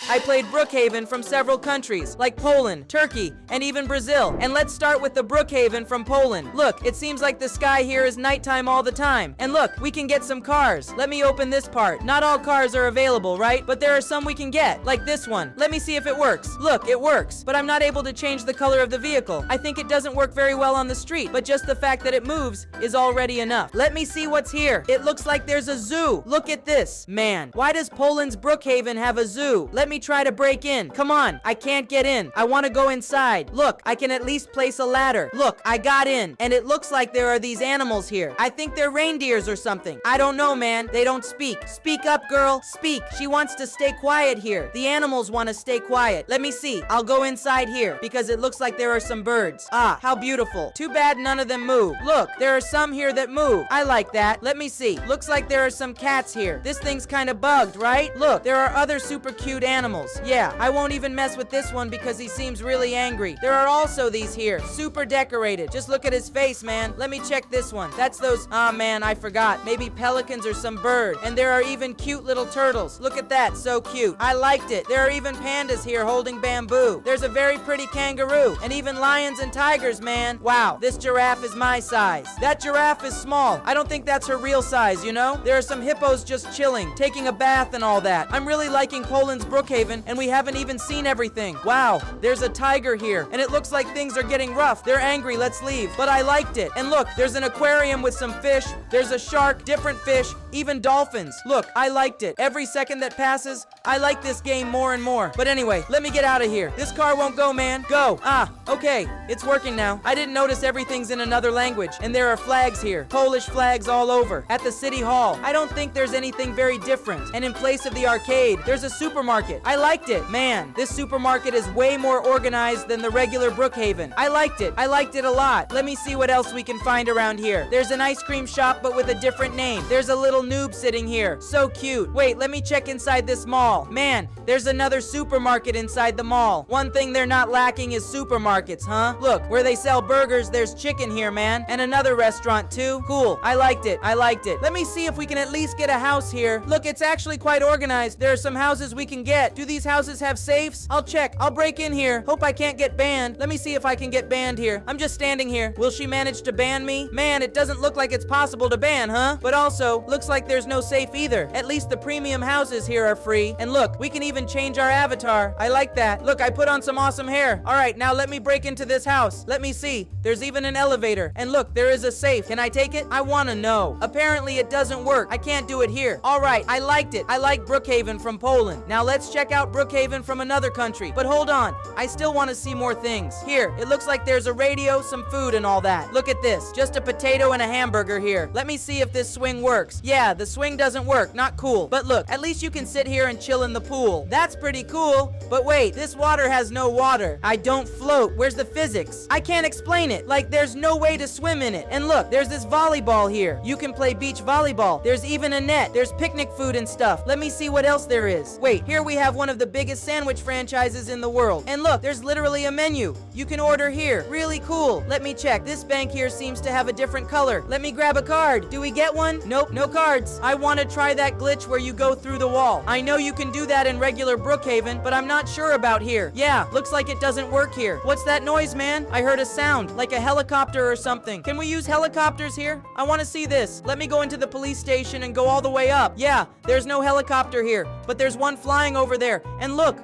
I played Brookhaven from several countries, like Poland, Turkey, and even Brazil. And let's start with the Brookhaven from Poland. Look, it seems like the sky here is nighttime all the time. And look, we can get some cars. Let me open this part. Not all cars are available, right? But there are some we can get, like this one. Let me see if it works. Look, it works, but I'm not able to change the color of the vehicle. I think it doesn't work very well on the street, but just the fact that it moves is already enough. Let me see what's here. It looks like there's a zoo. Look at this. Man, why does Poland's Brookhaven have a zoo? Let me try to break in. Come on, I can't get in. I want to go inside. Look, I can at least place a ladder. Look, I got in, and it looks like there are these animals here. I think they're reindeers or something. I don't know, man. They don't speak. Speak up, girl. Speak. She wants to stay quiet here. The animals want to stay quiet. Let me see. I'll go inside here because it looks like there are some birds. Ah, how beautiful. Too bad none of them move. Look, there are some here that move. I like that. Let me see. Looks like there are some cats here. This thing's kind of bugged, right? Look, there are other super cute animals. Yeah, I won't even mess with this one because he seems really angry. There are also these here, super decorated. Just look at his face, man. Let me check this one. That's those, man, I forgot. Maybe pelicans or some bird. And there are even cute little turtles. Look at that, so cute. I liked it. There are even pandas here holding bamboo. There's a very pretty kangaroo, and even lions and tigers, man. Wow, this giraffe is my size. That giraffe is small. I don't think that's her real size, you know? There are some hippos just chilling, taking a bath and all that. I'm really liking Poland's Brookhaven, and we haven't even seen everything. Wow, there's a tiger here, and it looks like things are getting rough. They're angry, let's leave. But I liked it. And look, there's an aquarium with some fish. There's a shark, different fish, even dolphins. Look, I liked it. Every second that passes, I like this game more and more. But anyway, let me get out of here. This car won't go, man. Go. Ah, okay. It's working now. I didn't notice everything's in another language, and there are flags here. Polish flags all over. At the city hall, I don't think there's anything very different. And in place of the arcade, there's a supermarket. I liked it. Man, this supermarket is way more organized than the regular Brookhaven. I liked it. I liked it a lot. Let me see what else we can find around here. There's an ice cream shop, but with a different name. There's a little noob sitting here. So cute. Wait, let me check inside this mall. Man, there's another supermarket inside the mall. One thing they're not lacking is supermarkets, huh? Look, where they sell burgers, there's chicken here, man. And another restaurant too. Cool. I liked it. I liked it. Let me see if we can at least get a house here. Look, it's actually quite organized. There are some houses we can get. Do these houses have safes? I'll check. I'll break in here. Hope I can't get banned. Let me see if I can get banned here. I'm just standing here. Will she manage to ban me? Man, it doesn't look like it's possible to ban, huh? But also, looks like there's no safe either. At least the premium houses here are free. And look, we can even change our avatar. I like that. Look, I put on some awesome hair. All right, now let me break into this house. Let me see. There's even an elevator. And look, there is a safe. Can I take it? I want to know. Apparently it doesn't work. I can't do it here. All right, I liked it. I like Brookhaven from Poland. Now let's check out Brookhaven from another country. But hold on, I still want to see more things. Here, it looks like there's a radio, some food, and all that. Look at this. Just a potato and a hamburger here. Let me see if this swing works. Yeah, the swing doesn't work. Not cool. But look, at least you can sit here and chill in the pool. That's pretty cool. But wait, this water has no water. I don't float. Where's the physics? I can't explain it. Like, there's no way to swim in it. And look, there's this volleyball here. You can play beach volleyball. There's even a net. There's picnic food and stuff. Let me see what else there is. Wait, here we have one of the biggest sandwich franchises in the world. And look, there's literally a menu. You can order here. Really cool. Let me check. This bank here seems to have a different color. Let me grab a card. Do we get one? Nope, no cards. I want to try that glitch where you go through the wall. I know you can do that in regular Brookhaven, but I'm not sure about here. Yeah, looks like it doesn't work here. What's that noise, man? I heard a sound, like a helicopter or something. Can we use helicopters here? I want to see this. Let me go into the police station and go all the way up. Yeah, there's no helicopter here, but there's one flying over there. And look,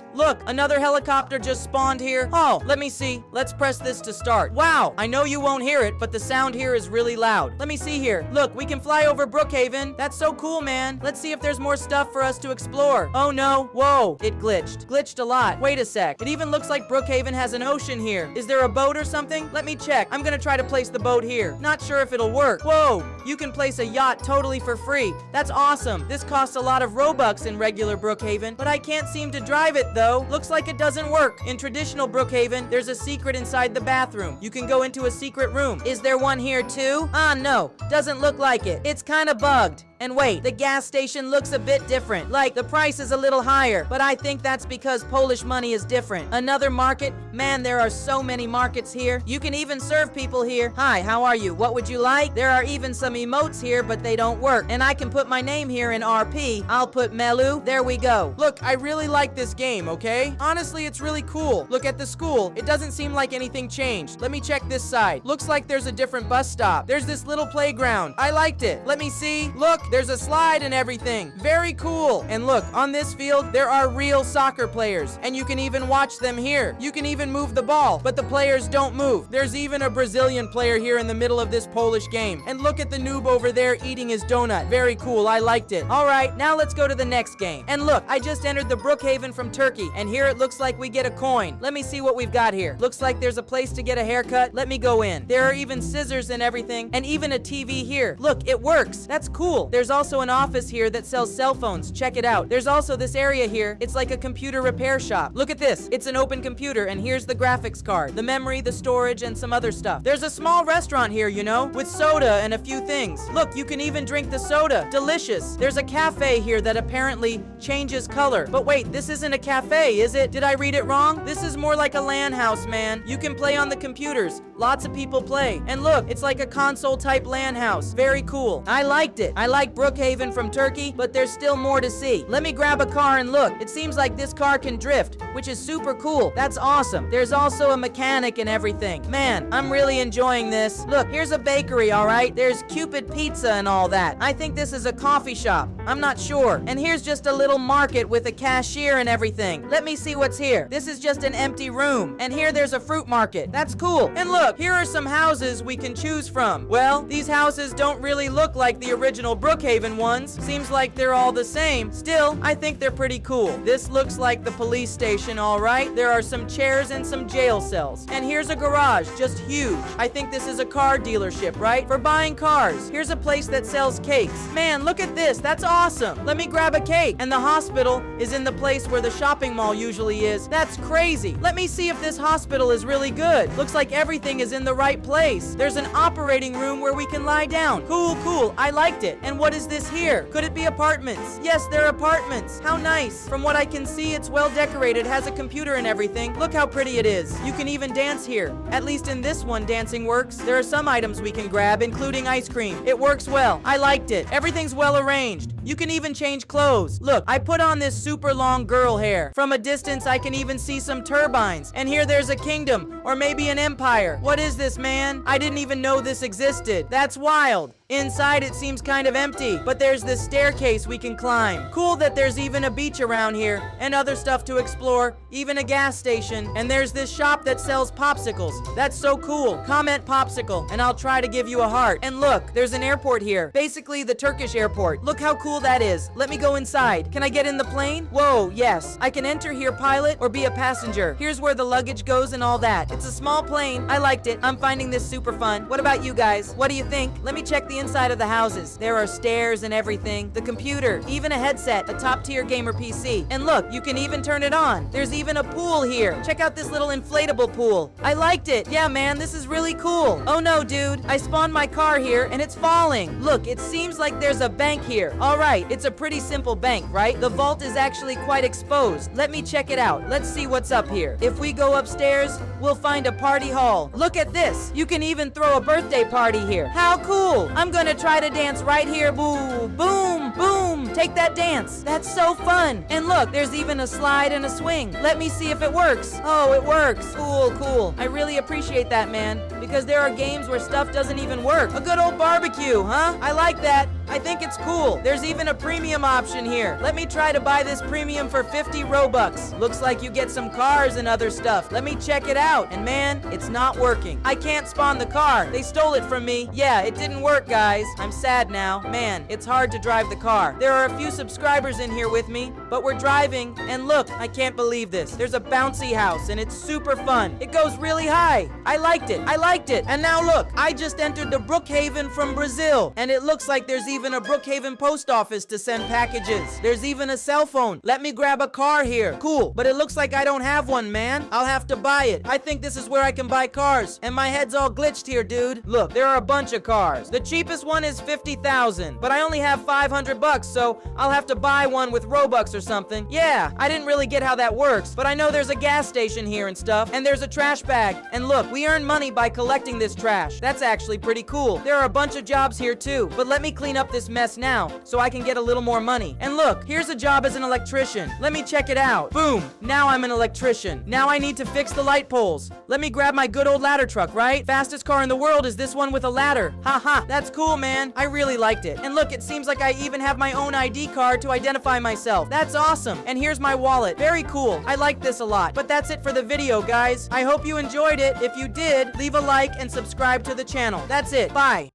another helicopter just spawned here. Oh, let me see. Let's press this to start. Wow, I know you won't hear it, but the sound here is really loud. Let me see here. Look, we can fly over Brookhaven. That's so cool, man. Let's see if there's more stuff for us to explore. Oh no, whoa, it glitched. Glitched a lot. Wait a sec. It even looks like Brookhaven has an ocean here. Is there a boat or something? Let me check. I'm gonna try to place the boat here. Not sure if it'll work. Whoa, you can place a yacht totally for free. That's awesome. This costs a lot of Robux in regular Brookhaven, but I can't seem to drive it though. Looks like it doesn't work. In traditional Brookhaven, there's a secret inside the bathroom. You can go into a secret room. Is there one here too? Ah, no. Doesn't look like it. It's kind of bugged. And wait, the gas station looks a bit different. Like, the price is a little higher, but I think that's because Polish money is different. Another market? Man, there are so many markets here. You can even serve people here. Hi, how are you? What would you like? There are even some emotes here, but they don't work. And I can put my name here in RP. I'll put Mellu. There we go. Look, I really like this game, okay? Honestly, it's really cool. Look at the school. It doesn't seem like anything changed. Let me check this side. Looks like there's a different bus stop. There's this little playground. I liked it. Let me see. Look, there's a slide and everything. Very cool. And look, on this field, there are real soccer players. And you can even watch them here. You can even move the ball, but the players don't move. There's even a Brazilian player here in the middle of this Polish game. And look at the noob over there eating his donut. Very cool. I liked it. All right, now let's go to the next game. And look, I just entered the Brookhaven from Turkey, and here it looks like we get a coin. Let me see what we've got here. Looks like there's a place to get a haircut. Let me go in. There are even scissors and everything, and even a TV here. Look, it works. That's cool. There's also an office here that sells cell phones. Check it out. There's also this area here. It's like a computer repair shop. Look at this. It's an open computer, and here's the graphics card, the memory, the storage, and some other stuff. There's a small restaurant here, you know, with soda and a few things. Look, you can even drink the soda. Delicious. There's a cafe here that apparently changes color. But wait, this isn't a cafe, is it? Did I read it wrong? This is more like a LAN house, man. You can play on the computers. Lots of people play. And look, it's like a console type LAN house. Very cool. I liked it. I like Brookhaven from Turkey, but there's still more to see. Let me grab a car and look. It seems like this car can drift, which is super cool. That's awesome. There's also a mechanic and everything. Man, I'm really enjoying this. Look, here's a bakery, all right? There's Cupid Pizza and all that. I think this is a coffee shop. I'm not sure. And here's just a little market with a cashier and everything. Let me see what's here. This is just an empty room. And here there's a fruit market. That's cool. And look, here are some houses we can choose from. Well, these houses don't really look like the original Brookhaven ones. Seems like they're all the same. Still, I think they're pretty cool. This looks like the police station, all right? There are some chairs and some jail cells. And here's a garage, just huge. I think this is a car dealership, right? For buying cars. Here's a place that sells cakes. Man, look at this. That's awesome. Let me grab a cake. And the hospital is in the place where the shopping mall usually is. That's crazy. Let me see if this hospital is really good. Looks like everything is in the right place. There's an operating room where we can lie down. Cool, cool. I liked it. And what is this here? Could it be apartments? Yes, they're apartments. How nice. From what I can see, it's well decorated, has a computer and everything. Look how pretty it is. You can even dance here. At least in this one, dancing works. There are some items we can grab, including ice cream. It works well. I liked it. Everything's well arranged. You can even change clothes. Look, I put on this super long girl hair. From a distance, I can even see some turbines. And here there's a kingdom, or maybe an empire. What is this, man? I didn't even know this existed. That's wild. Inside it seems kind of empty, but there's this staircase we can climb. Cool that there's even a beach around here, and other stuff to explore, even a gas station. And there's this shop that sells popsicles. That's so cool. Comment popsicle, and I'll try to give you a heart. And look, there's an airport here. Basically the Turkish airport. Look how cool that is. Let me go inside. Can I get in the plane? Whoa, yes. I can enter here pilot or be a passenger. Here's where the luggage goes and all that. It's a small plane. I liked it. I'm finding this super fun. What about you guys? What do you think? Let me check the inside of the houses. There are stairs and everything. The computer, even a headset, a top-tier gamer PC. And look, you can even turn it on. There's even a pool here. Check out this little inflatable pool. I liked it. Yeah, man, this is really cool. Oh no, dude. I spawned my car here and it's falling. Look, it seems like there's a bank here. All right, it's a pretty simple bank, right? The vault is actually quite exposed. Let me check it out. Let's see what's up here. If we go upstairs, we'll find a party hall. Look at this. You can even throw a birthday party here. How cool. I'm gonna try to dance right here. Boo, boom, boom. Take that dance. That's so fun. And look, there's even a slide and a swing. Let me see if it works. Oh, it works. Cool, cool. I really appreciate that, man, because there are games where stuff doesn't even work. A good old barbecue, huh? I like that. I think it's cool. There's even a premium option here. Let me try to buy this premium for 50 Robux. Looks like you get some cars and other stuff. Let me check it out. And man, it's not working. I can't spawn the car. They stole it from me. Yeah, it didn't work, guys. I'm sad now. Man, it's hard to drive the car. There are a few subscribers in here with me, but we're driving, and look, I can't believe this. There's a bouncy house, and it's super fun. It goes really high. I liked it. I liked it. And now look, I just entered the Brookhaven from Brazil, and it looks like there's even a Brookhaven post office to send packages. There's even a cell phone. Let me grab a car here. Cool, but it looks like I don't have one, man. I'll have to buy it. I think this is where I can buy cars, and my head's all glitched here, dude. Look, there are a bunch of cars. The cheapest one is 50,000, but I only have 500 bucks, so I'll have to buy one with Robux or something. Yeah, I didn't really get how that works, but I know there's a gas station here and stuff, and there's a trash bag. And look, we earn money by collecting this trash. That's actually pretty cool. There are a bunch of jobs here too, but let me clean up this mess now so I can get a little more money. And look, here's a job as an electrician. Let me check it out. Boom, now I'm an electrician. Now I need to fix the light poles. Let me grab my good old ladder truck, right? Fastest car in the world is this one with a ladder. Haha, that's cool, man. I really liked it. And look, it seems like I even have my own ID card to identify myself. That's awesome. And here's my wallet. Very cool. I like this a lot. But that's it for the video, guys. I hope you enjoyed it. If you did, leave a like and subscribe to the channel. That's it. Bye.